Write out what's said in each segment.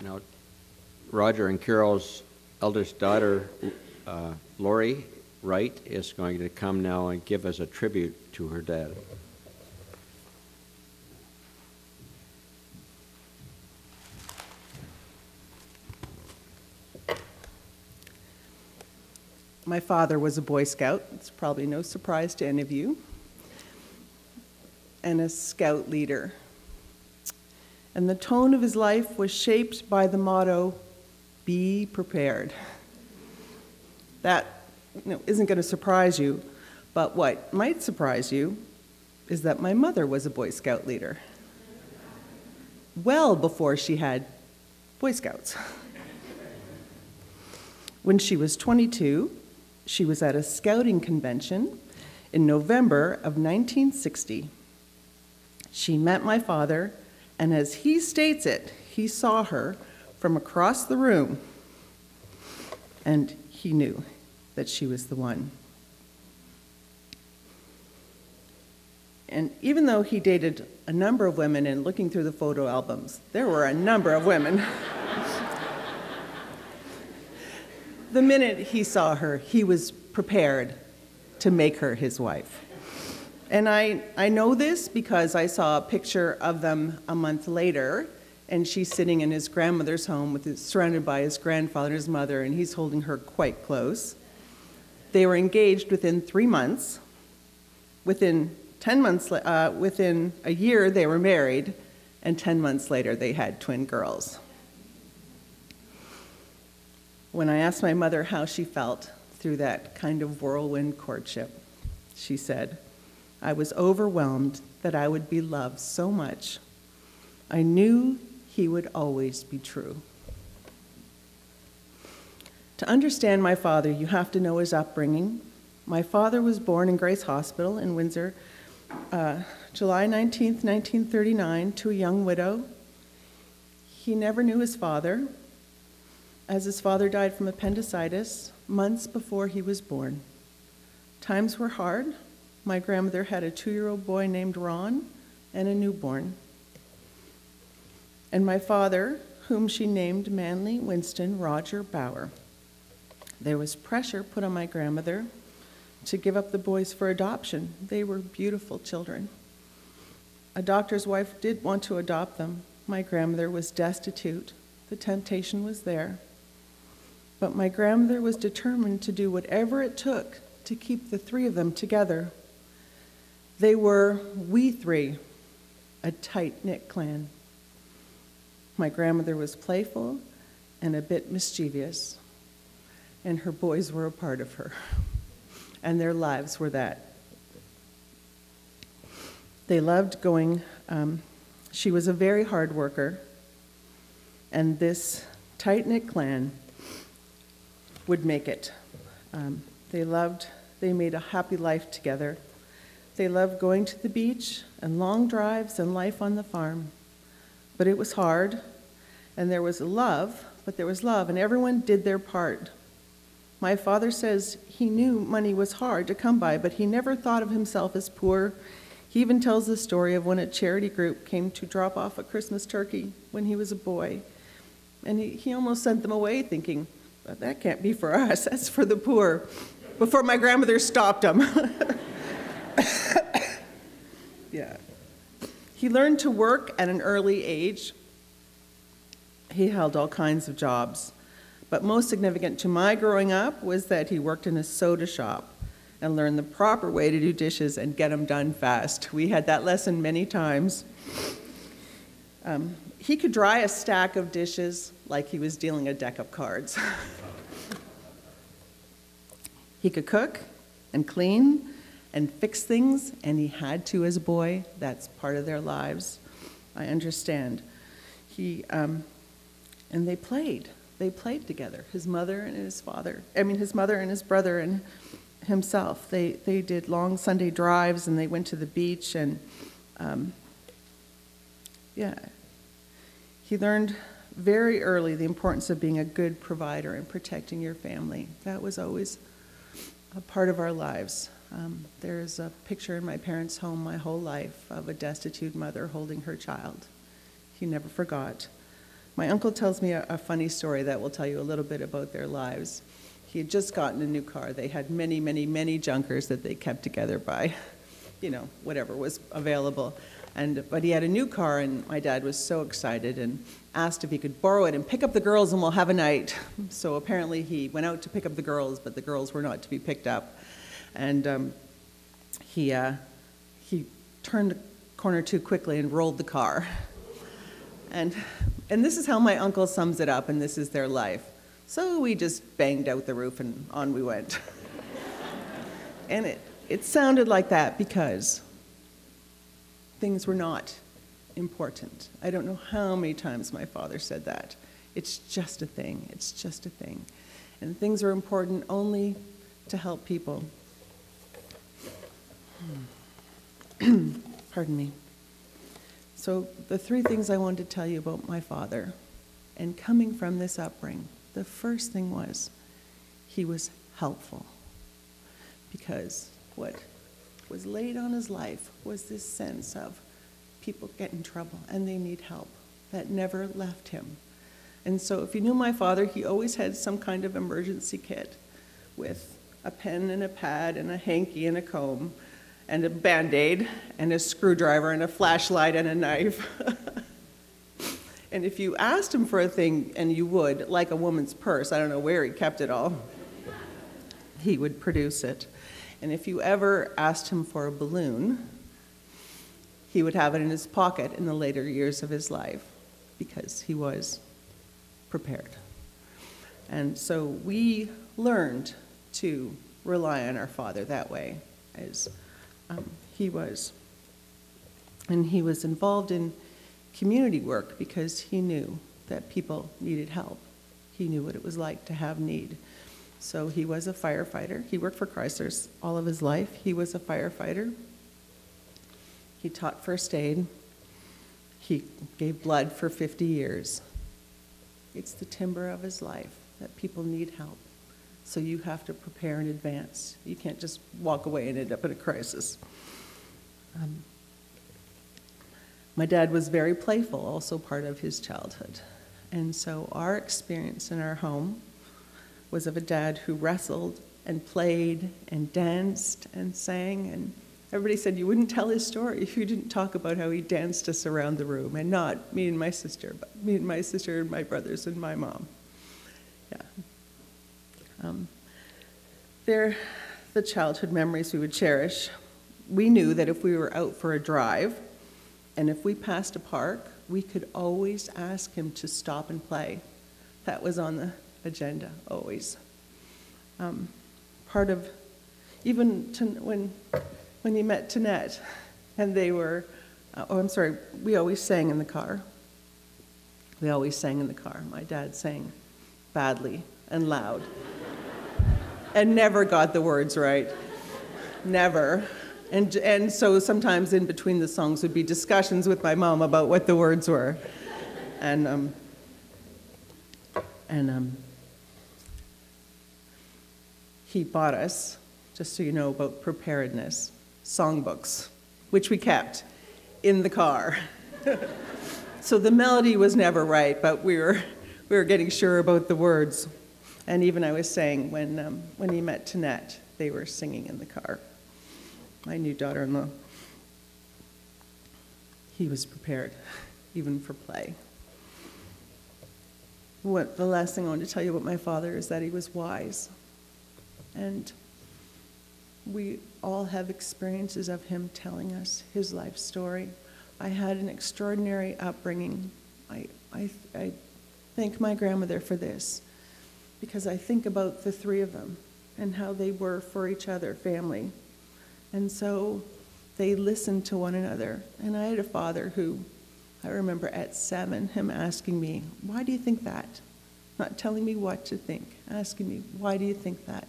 Now, Roger and Carol's eldest daughter, Lori Wright, is going to come now and give us a tribute to her dad. My father was a Boy Scout. It's probably no surprise to any of you. And a Scout leader. And the tone of his life was shaped by the motto, "Be prepared." That isn't going to surprise you, but what might surprise you is that my mother was a Boy Scout leader. Well before she had Boy Scouts. When she was 22, she was at a scouting convention in November of 1960. She met my father, and as he states it, he saw her from across the room, and he knew that she was the one. And even though he dated a number of women, and looking through the photo albums, there were a number of women. The minute he saw her, he was prepared to make her his wife. And I know this because I saw a picture of them a month later, and she's sitting in his grandmother's home surrounded by his grandfather and his mother, and he's holding her quite close. They were engaged within 3 months. Within a year, they were married, and 10 months later, they had twin girls. When I asked my mother how she felt through that kind of whirlwind courtship, she said, "I was overwhelmed that I would be loved so much. I knew he would always be true." To understand my father, you have to know his upbringing. My father was born in Grace Hospital in Windsor, July 19th, 1939, to a young widow. He never knew his father, as his father died from appendicitis months before he was born. Times were hard. My grandmother had a 2-year-old boy named Ron and a newborn. And my father, whom she named Manly Winston Roger Bauer. There was pressure put on my grandmother to give up the boys for adoption. They were beautiful children. A doctor's wife did want to adopt them. My grandmother was destitute. The temptation was there. But my grandmother was determined to do whatever it took to keep the 3 of them together. They were, we 3, a tight-knit clan. My grandmother was playful and a bit mischievous, and her boys were a part of her, and their lives were that. They loved going, she was a very hard worker, and this tight-knit clan would make it. They made a happy life together. They loved going to the beach and long drives and life on the farm. But it was hard, and there was love, and everyone did their part. My father says he knew money was hard to come by, but he never thought of himself as poor. He even tells the story of when a charity group came to drop off a Christmas turkey when he was a boy. And he almost sent them away thinking, "But that can't be for us, that's for the poor," before my grandmother stopped him. Yeah. He learned to work at an early age. He held all kinds of jobs. But most significant to my growing up was that he worked in a soda shop and learned the proper way to do dishes and get them done fast. We had that lesson many times. He could dry a stack of dishes like he was dealing a deck of cards. He could cook and clean and fix things, and he had to as a boy. That's part of their lives. I understand. And they played. They played together, his mother and his brother and himself. They did long Sunday drives, and they went to the beach, and he learned very early the importance of being a good provider and protecting your family. That was always a part of our lives. There's a picture in my parents' home my whole life of a destitute mother holding her child. He never forgot. My uncle tells me a funny story that will tell you a little bit about their lives. He had just gotten a new car. They had many, many, many junkers that they kept together by, whatever was available. But he had a new car, and my dad was so excited and asked if he could borrow it and pick up the girls and we'll have a night. So apparently he went out to pick up the girls, but the girls were not to be picked up. And he turned the corner too quickly and rolled the car. And this is how my uncle sums it up, and this is their life. So we just banged out the roof and on we went. And it sounded like that because things were not important. I don't know how many times my father said that. It's just a thing. It's just a thing. And things are important only to help people. Pardon me. So the three things I wanted to tell you about my father, and coming from this upbringing, the first thing was he was helpful, because what was laid on his life was this sense of people get in trouble and they need help. That never left him. And so if you knew my father, he always had some kind of emergency kit with a pen and a pad and a hanky and a comb and a Band-Aid and a screwdriver and a flashlight and a knife. And if you asked him for a thing, and you would, like a woman's purse, I don't know where he kept it all, he would produce it. And if you ever asked him for a balloon, he would have it in his pocket in the later years of his life, because he was prepared. And so we learned to rely on our father that way, as he was. And he was involved in community work because he knew that people needed help. He knew what it was like to have need. So he was a firefighter. He worked for Chrysler's all of his life. He was a firefighter. He taught first aid. He gave blood for 50 years. It's the timber of his life that people need help. So you have to prepare in advance. You can't just walk away and end up in a crisis. My dad was very playful, also part of his childhood. And so our experience in our home was of a dad who wrestled and played and danced and sang. And everybody said you wouldn't tell his story if you didn't talk about how he danced us around the room, and not me and my sister, but me and my sister and my brothers and my mom. Yeah. They're the childhood memories we would cherish. We knew that if we were out for a drive, and if we passed a park, we could always ask him to stop and play. That was on the agenda, always. Part of, even when you met Tanette, and they were, we always sang in the car. We always sang in the car. My dad sang badly and loud, and never got the words right. Never. And so sometimes in between the songs would be discussions with my mom about what the words were. And he bought us, just so you know about preparedness, songbooks, which we kept in the car. So the melody was never right, but we were getting sure about the words. And even I was saying, when he met Tanette, they were singing in the car. My new daughter-in-law. He was prepared, even for play. The last thing I want to tell you about my father is that he was wise. And we all have experiences of him telling us his life story. I had an extraordinary upbringing. I thank my grandmother for this, because I think about the three of them and how they were for each other, family. And so they listened to one another. And I had a father who, I remember at 7, him asking me, "Why do you think that?" Not telling me what to think, asking me, "Why do you think that?"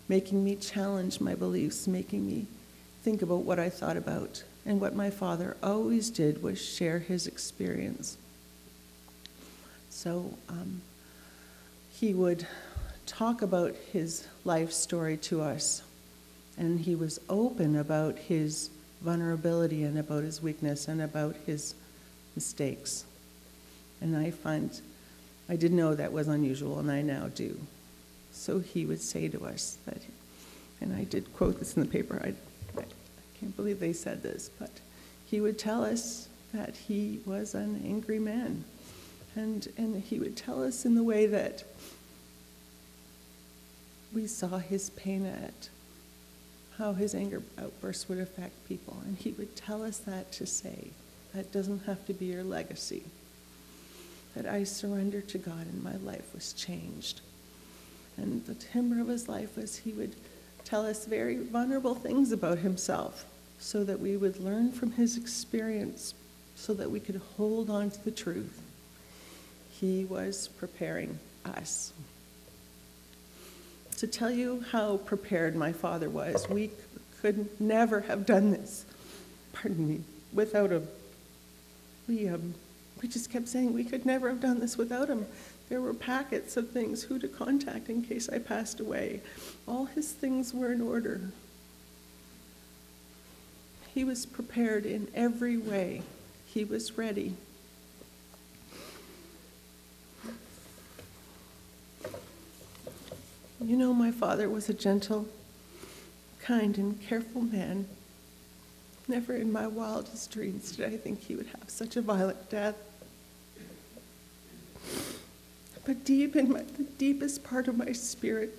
Making me challenge my beliefs, making me think about what I thought about. And what my father always did was share his experience. So he would talk about his life story to us. And he was open about his vulnerability and about his weakness and about his mistakes. And I didn't know that was unusual, and I now do. So he would say to us that, and I did quote this in the paper, I can't believe they said this, but he would tell us that he was an angry man. And he would tell us in the way that we saw his pain at how his anger outbursts would affect people. And he would tell us that to say, that doesn't have to be your legacy. That I surrendered to God and my life was changed. And the timbre of his life was he would tell us very vulnerable things about himself so that we would learn from his experience so that we could hold on to the truth. He was preparing us. To tell you how prepared my father was, we could never have done this, without him. We just kept saying we could never have done this without him. There were packets of things, who to contact in case I passed away. All his things were in order. He was prepared in every way. He was ready. You know, my father was a gentle, kind, and careful man. Never in my wildest dreams did I think he would have such a violent death. But deep in the deepest part of my spirit,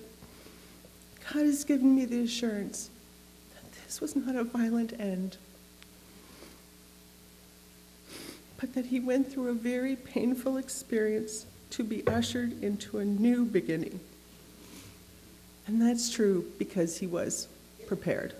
God has given me the assurance that this was not a violent end, but that he went through a very painful experience to be ushered into a new beginning. And that's true because he was prepared.